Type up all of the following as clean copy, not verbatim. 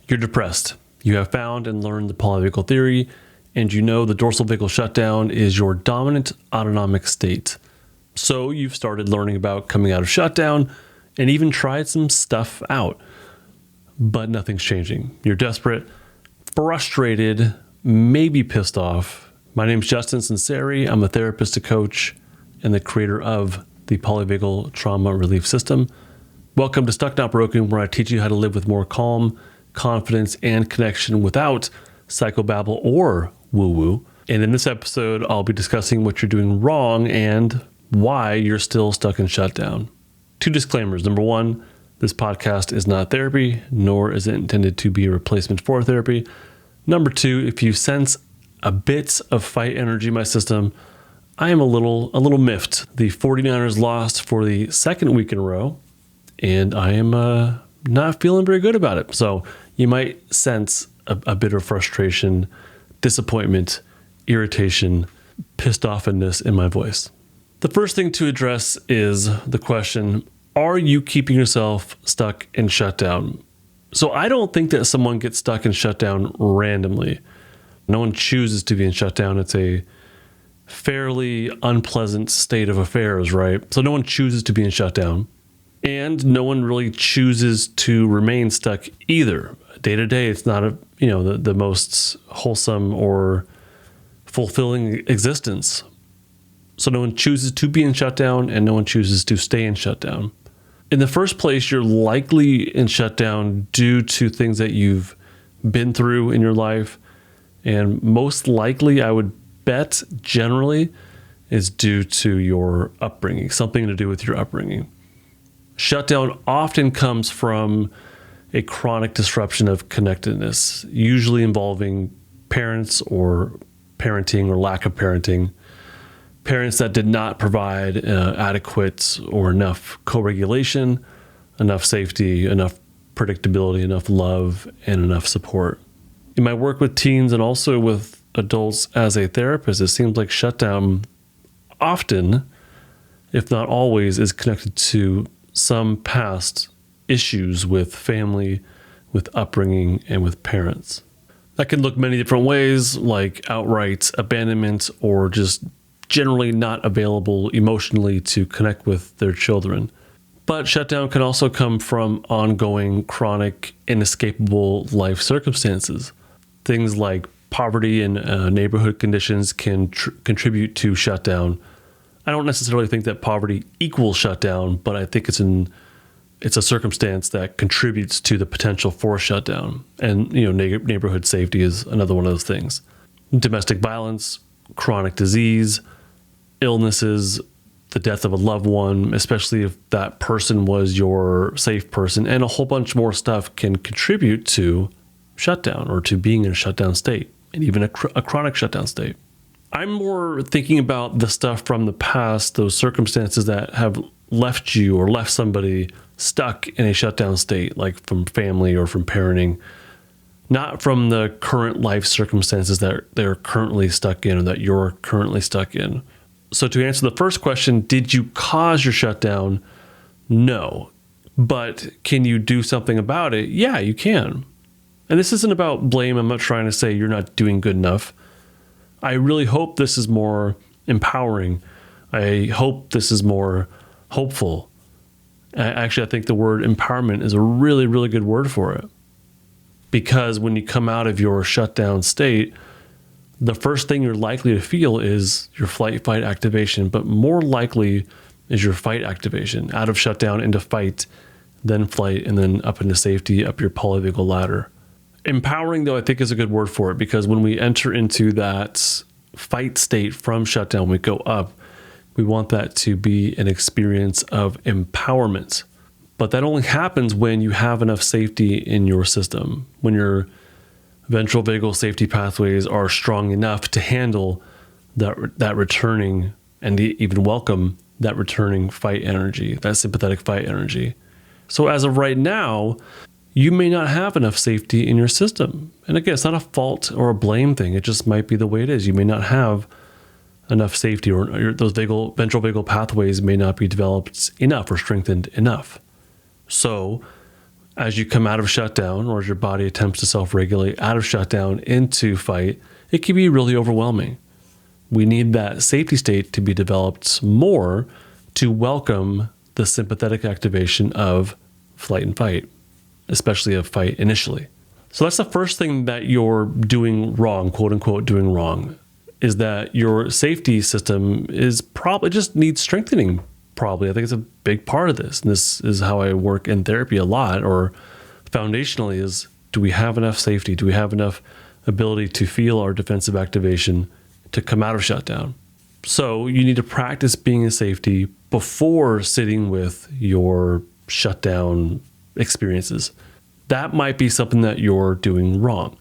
You're depressed. You have found and learned the Polyvagal Theory, and you know the dorsal vagal shutdown is your dominant autonomic state. So you've started learning about coming out of shutdown and even tried some stuff out. But nothing's changing. You're desperate, frustrated, maybe pissed off. My name's Justin Sunseri. I'm a therapist, a coach, and the creator of the Polyvagal Trauma Relief System. Welcome to Stuck Not Broken, where I teach you how to live with more calm, confidence, and connection without psychobabble or woo-woo. And in this episode, I'll be discussing what you're doing wrong and why you're still stuck in shutdown. 2 disclaimers. Number 1, this podcast is not therapy, nor is it intended to be a replacement for therapy. Number 2, if you sense a bit of fight energy in my system, I am a little miffed. The 49ers lost for the second week in a row, and I am not feeling very good about it. So you might sense a bit of frustration, disappointment, irritation, pissed offness in my voice. The first thing to address is the question, are you keeping yourself stuck in shutdown? So I don't think that someone gets stuck in shutdown randomly. No one chooses to be in shutdown. It's a fairly unpleasant state of affairs, right? So no one chooses to be in shutdown. And no one really chooses to remain stuck either. Day to day, it's not the most wholesome or fulfilling existence. So no one chooses to be in shutdown and no one chooses to stay in shutdown. In the first place, you're likely in shutdown due to things that you've been through in your life. And most likely, I would bet generally, is due to your upbringing, something to do with your upbringing. Shutdown often comes from a chronic disruption of connectedness, usually involving parents or parenting or lack of parenting. Parents that did not provide adequate or enough co-regulation, enough safety, enough predictability, enough love, and enough support. In my work with teens and also with adults as a therapist, it seems like shutdown often, if not always, is connected to some past issues with family, with upbringing, and with parents. That can look many different ways, like outright abandonment or just generally not available emotionally to connect with their children. But shutdown can also come from ongoing, chronic, inescapable life circumstances. Things like poverty and neighborhood conditions can contribute to shutdown. I don't necessarily think that poverty equals shutdown, but I think it's a circumstance that contributes to the potential for shutdown. And neighborhood safety is another one of those things. Domestic violence, chronic disease, illnesses, the death of a loved one, especially if that person was your safe person, and a whole bunch more stuff can contribute to shutdown or to being in a shutdown state, and even a chronic shutdown state. I'm more thinking about the stuff from the past, those circumstances that have left you or left somebody stuck in a shutdown state, like from family or from parenting, not from the current life circumstances that they're currently stuck in or that you're currently stuck in. So to answer the first question, did you cause your shutdown? No. But can you do something about it? Yeah, you can. And this isn't about blame. I'm not trying to say you're not doing good enough. I really hope this is more empowering. I hope this is more hopeful. Actually, I think the word empowerment is a really, really good word for it. Because when you come out of your shutdown state, the first thing you're likely to feel is your flight-fight activation, but more likely is your fight activation, out of shutdown into fight, then flight, and then up into safety, up your polyvagal ladder. Empowering, though, I think is a good word for it, because when we enter into that fight state from shutdown, we go up, we want that to be an experience of empowerment. But that only happens when you have enough safety in your system, when your ventral vagal safety pathways are strong enough to handle that returning and even welcome that returning fight energy, that sympathetic fight energy. So as of right now, you may not have enough safety in your system. And again, it's not a fault or a blame thing. It just might be the way it is. You may not have enough safety, or those ventral vagal pathways may not be developed enough or strengthened enough. So As you come out of shutdown, or as your body attempts to self-regulate out of shutdown into fight, it can be really overwhelming. We need that safety state to be developed more to welcome the sympathetic activation of flight and fight, especially of fight initially. So that's the first thing that you're doing wrong, quote unquote, doing wrong, is that your safety system is probably just needs strengthening. Probably. I think it's a big part of this. And this is how I work in therapy a lot, or foundationally, is do we have enough safety? Do we have enough ability to feel our defensive activation to come out of shutdown? So you need to practice being in safety before sitting with your shutdown experiences. That might be something that you're doing wrong.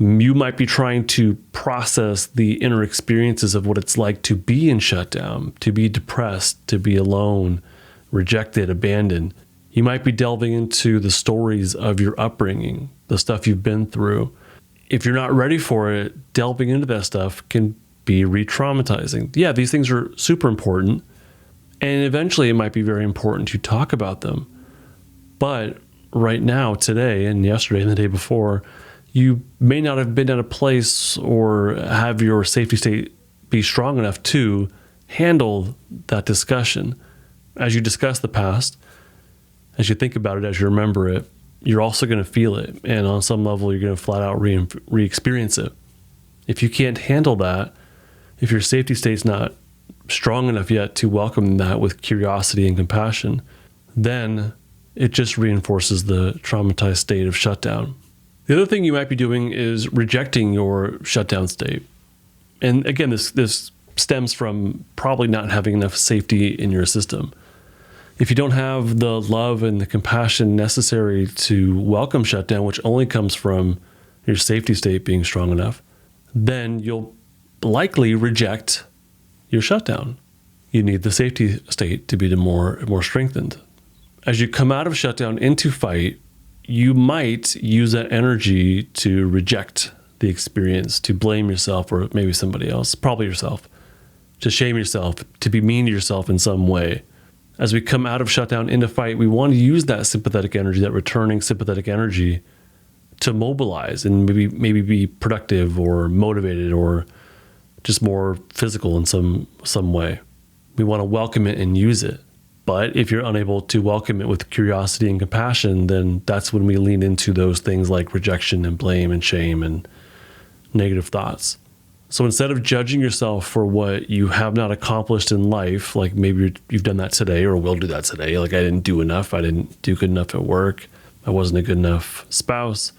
You might be trying to process the inner experiences of what it's like to be in shutdown, to be depressed, to be alone, rejected, abandoned. You might be delving into the stories of your upbringing, the stuff you've been through. If you're not ready for it, delving into that stuff can be re-traumatizing. Yeah, these things are super important, and eventually it might be very important to talk about them. But right now, today, and yesterday, and the day before, you may not have been at a place or have your safety state be strong enough to handle that discussion. As you discuss the past, as you think about it, as you remember it, you're also going to feel it. And on some level, you're going to flat out re-experience it. If you can't handle that, if your safety state's not strong enough yet to welcome that with curiosity and compassion, then it just reinforces the traumatized state of shutdown. The other thing you might be doing is rejecting your shutdown state. And again, this stems from probably not having enough safety in your system. If you don't have the love and the compassion necessary to welcome shutdown, which only comes from your safety state being strong enough, then you'll likely reject your shutdown. You need the safety state to be more strengthened. As you come out of shutdown into fight, you might use that energy to reject the experience, to blame yourself or maybe somebody else, probably yourself, to shame yourself, to be mean to yourself in some way. As we come out of shutdown into fight, we want to use that sympathetic energy, that returning sympathetic energy, to mobilize and maybe be productive or motivated or just more physical in some way. We want to welcome it and use it. But if you're unable to welcome it with curiosity and compassion, then that's when we lean into those things like rejection and blame and shame and negative thoughts. So instead of judging yourself for what you have not accomplished in life, like maybe you've done that today or will do that today, like I didn't do enough, I didn't do good enough at work, I wasn't a good enough spouse,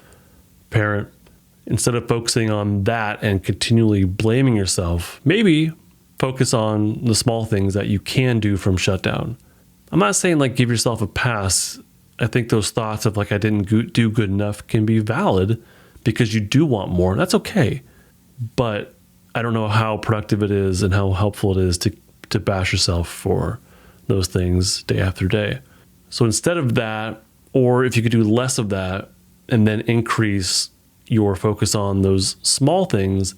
parent, instead of focusing on that and continually blaming yourself, maybe focus on the small things that you can do from shutdown. I'm not saying like give yourself a pass. I think those thoughts of like I didn't do good enough can be valid because you do want more. That's okay. But I don't know how productive it is and how helpful it is to bash yourself for those things day after day. So instead of that, or if you could do less of that and then increase your focus on those small things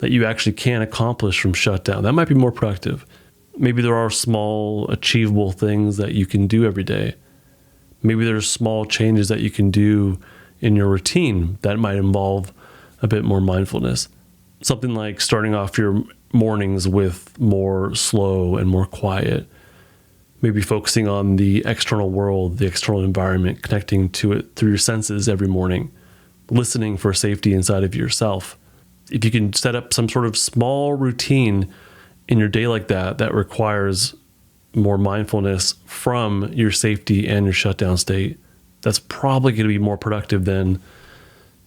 that you actually can accomplish from shutdown, that might be more productive. Maybe there are small, achievable things that you can do every day. Maybe there's small changes that you can do in your routine that might involve a bit more mindfulness. Something like starting off your mornings with more slow and more quiet. Maybe focusing on the external world, the external environment, connecting to it through your senses every morning. Listening for safety inside of yourself. If you can set up some sort of small routine in your day like that, that requires more mindfulness from your safety and your shutdown state, that's probably going to be more productive than,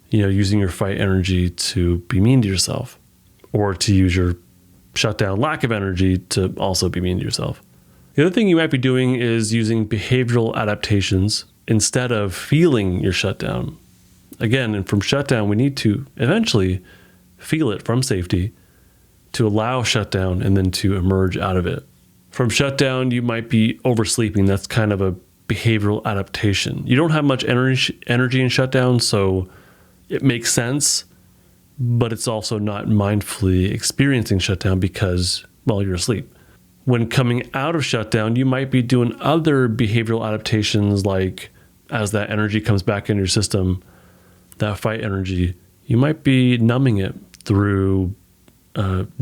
using your fight energy to be mean to yourself, or to use your shutdown lack of energy to also be mean to yourself. The other thing you might be doing is using behavioral adaptations instead of feeling your shutdown. Again, and from shutdown, we need to eventually feel it from safety to allow shutdown and then to emerge out of it. From shutdown, you might be oversleeping. That's kind of a behavioral adaptation. You don't have much energy in shutdown, so it makes sense, but it's also not mindfully experiencing shutdown because, you're asleep. When coming out of shutdown, you might be doing other behavioral adaptations like as that energy comes back into your system, that fight energy, you might be numbing it through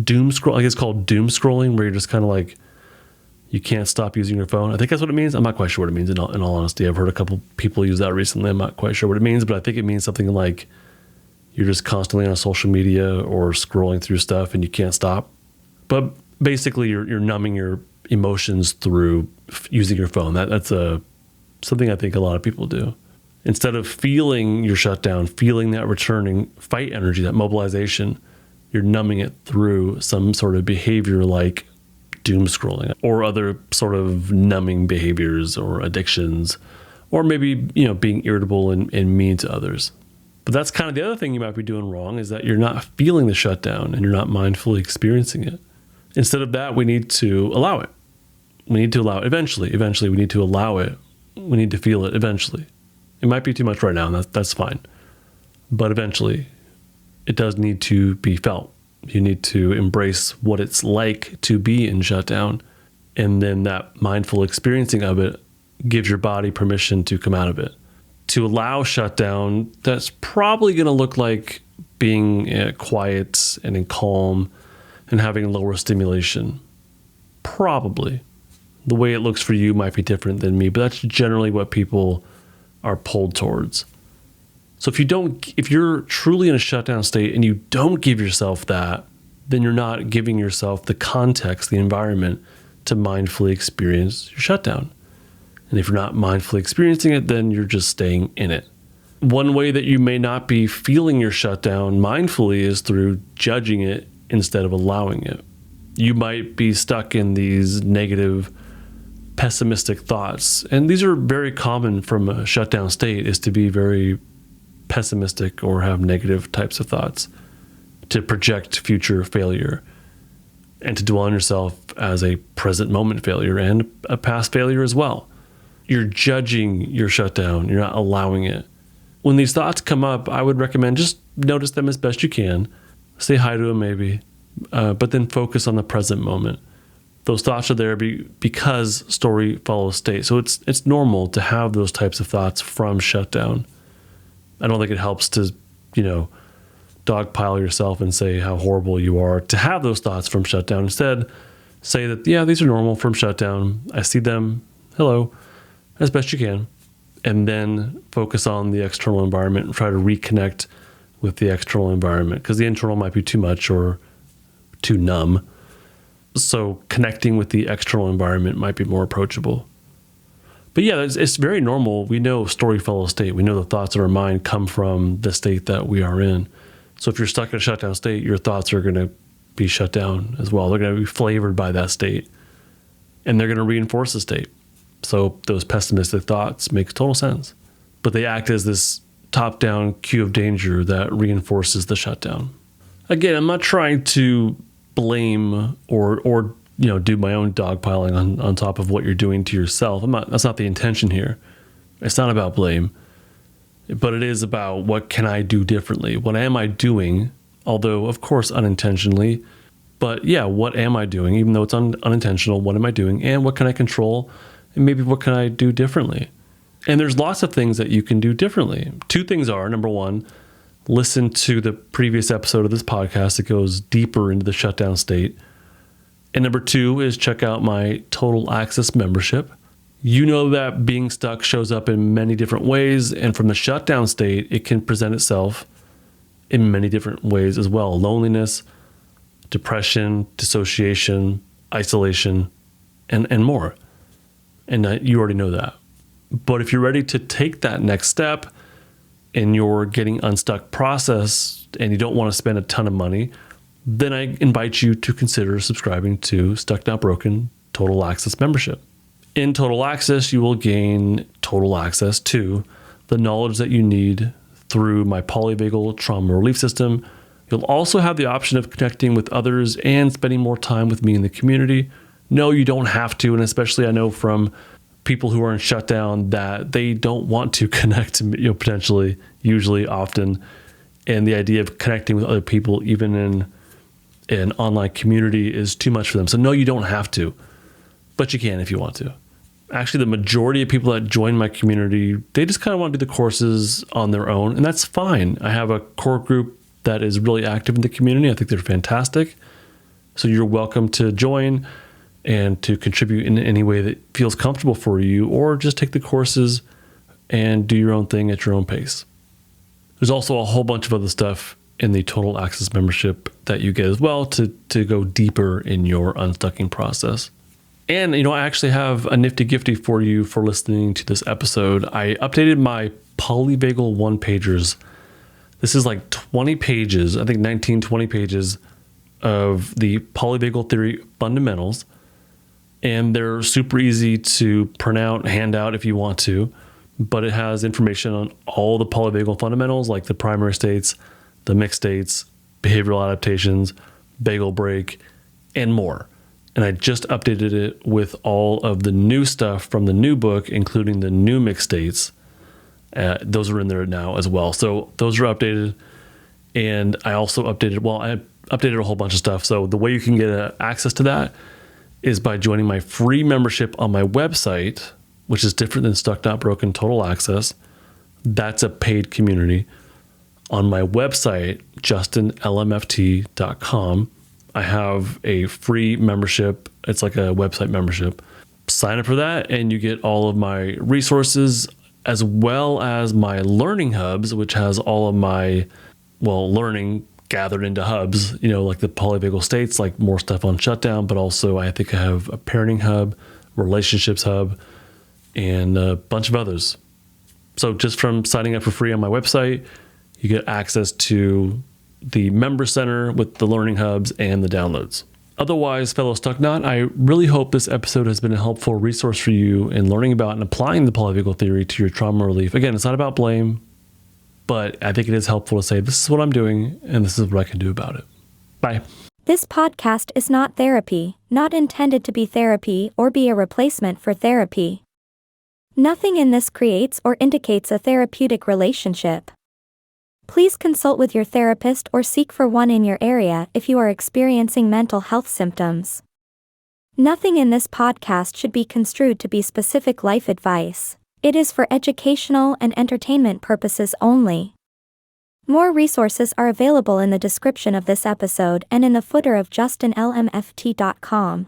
doom scroll. I guess it's called doom scrolling, where you're just kind of like, you can't stop using your phone. I think that's what it means. I'm not quite sure what it means in all honesty. I've heard a couple people use that recently. I'm not quite sure what it means, but I think it means something like you're just constantly on social media or scrolling through stuff and you can't stop. But basically you're numbing your emotions through using your phone. That's something I think a lot of people do. Instead of feeling your shutdown, feeling that returning fight energy, that mobilization, you're numbing it through some sort of behavior like doom scrolling or other sort of numbing behaviors or addictions, or maybe, being irritable and mean to others. But that's kind of the other thing you might be doing wrong, is that you're not feeling the shutdown and you're not mindfully experiencing it. Instead of that, we need to allow it. We need to allow it eventually. Eventually, we need to allow it. We need to feel it eventually. It might be too much right now, and that's fine. But eventually, it does need to be felt. You need to embrace what it's like to be in shutdown. And then that mindful experiencing of it gives your body permission to come out of it. To allow shutdown, that's probably going to look like being quiet and in calm and having lower stimulation. Probably. The way it looks for you might be different than me, but that's generally what people are pulled towards. So if you're truly in a shutdown state and you don't give yourself that, then you're not giving yourself the context, the environment to mindfully experience your shutdown. And if you're not mindfully experiencing it, then you're just staying in it. One way that you may not be feeling your shutdown mindfully is through judging it instead of allowing it. You might be stuck in these negative, pessimistic thoughts. And these are very common from a shutdown state, is to be very pessimistic or have negative types of thoughts, to project future failure and to dwell on yourself as a present moment failure and a past failure as well. You're judging your shutdown. You're not allowing it. When these thoughts come up, I would recommend just notice them as best you can. Say hi to them maybe, but then focus on the present moment. Those thoughts are there because story follows state. So it's normal to have those types of thoughts from shutdown. I don't think it helps to, dogpile yourself and say how horrible you are to have those thoughts from shutdown. Instead, say that, yeah, these are normal from shutdown. I see them. Hello, as best you can. And then focus on the external environment and try to reconnect with the external environment, because the internal might be too much or too numb. So connecting with the external environment might be more approachable. But yeah, it's very normal. We know story follows state. We know the thoughts in our mind come from the state that we are in. So if you're stuck in a shutdown state, your thoughts are going to be shut down as well. They're going to be flavored by that state, and they're going to reinforce the state. So those pessimistic thoughts make total sense, but they act as this top-down cue of danger that reinforces the shutdown. Again, I'm not trying to blame or do my own dogpiling on top of what you're doing to yourself. That's not the intention here. It's not about blame, but it is about what can I do differently? What am I doing? Although, of course, unintentionally. But yeah, what am I doing? Even though it's unintentional, what am I doing? And what can I control? And maybe what can I do differently? And there's lots of things that you can do differently. Two things are, number one, listen to the previous episode of this podcast that goes deeper into the shutdown state. And number two is check out my Total Access membership. You know that being stuck shows up in many different ways, and from the shutdown state, it can present itself in many different ways as well. Loneliness, depression, dissociation, isolation, and more. And you already know that. But if you're ready to take that next step in your getting unstuck process and you don't want to spend a ton of money, then I invite you to consider subscribing to Stuck Not Broken Total Access membership. In Total Access, you will gain total access to the knowledge that you need through my polyvagal trauma relief system. You'll also have the option of connecting with others and spending more time with me in the community. No, you don't have to, and especially I know from people who are in shutdown that they don't want to connect, potentially, usually, often. And the idea of connecting with other people, even in an online community, is too much for them. So no, you don't have to, but you can if you want to. Actually, the majority of people that join my community, they just kind of want to do the courses on their own, and that's fine. I have a core group that is really active in the community. I think they're fantastic. So you're welcome to join and to contribute in any way that feels comfortable for you, or just take the courses and do your own thing at your own pace. There's also a whole bunch of other stuff in the Total Access membership that you get as well to go deeper in your unstucking process. And, I actually have a nifty gifty for you for listening to this episode. I updated my Polyvagal one-pagers. This is like 20 pages, I think 19, 20 pages of the Polyvagal Theory fundamentals. And they're super easy to print out, hand out if you want to. But it has information on all the polyvagal fundamentals, like the primary states, the mixed states, behavioral adaptations, vagal break, and more. And I just updated it with all of the new stuff from the new book, including the new mixed states. Those are in there now as well. So those are updated. And I also I updated a whole bunch of stuff. So the way you can get access to that is by joining my free membership on my website, which is different than Stuck Not Broken Total Access. That's a paid community. On my website, justinlmft.com, I have a free membership. It's like a website membership. Sign up for that and you get all of my resources as well as my learning hubs, which has all of my, learning gathered into hubs, like the polyvagal states, like more stuff on shutdown, but also I think I have a parenting hub, relationships hub, and a bunch of others. So just from signing up for free on my website, you get access to the member center with the learning hubs and the downloads. Otherwise, fellow Stuck Not, I really hope this episode has been a helpful resource for you in learning about and applying the polyvagal theory to your trauma relief. Again, it's not about blame, but I think it is helpful to say, this is what I'm doing and this is what I can do about it. Bye. This podcast is not therapy, not intended to be therapy or be a replacement for therapy. Nothing in this creates or indicates a therapeutic relationship. Please consult with your therapist or seek for one in your area if you are experiencing mental health symptoms. Nothing in this podcast should be construed to be specific life advice. It is for educational and entertainment purposes only. More resources are available in the description of this episode and in the footer of justinlmft.com.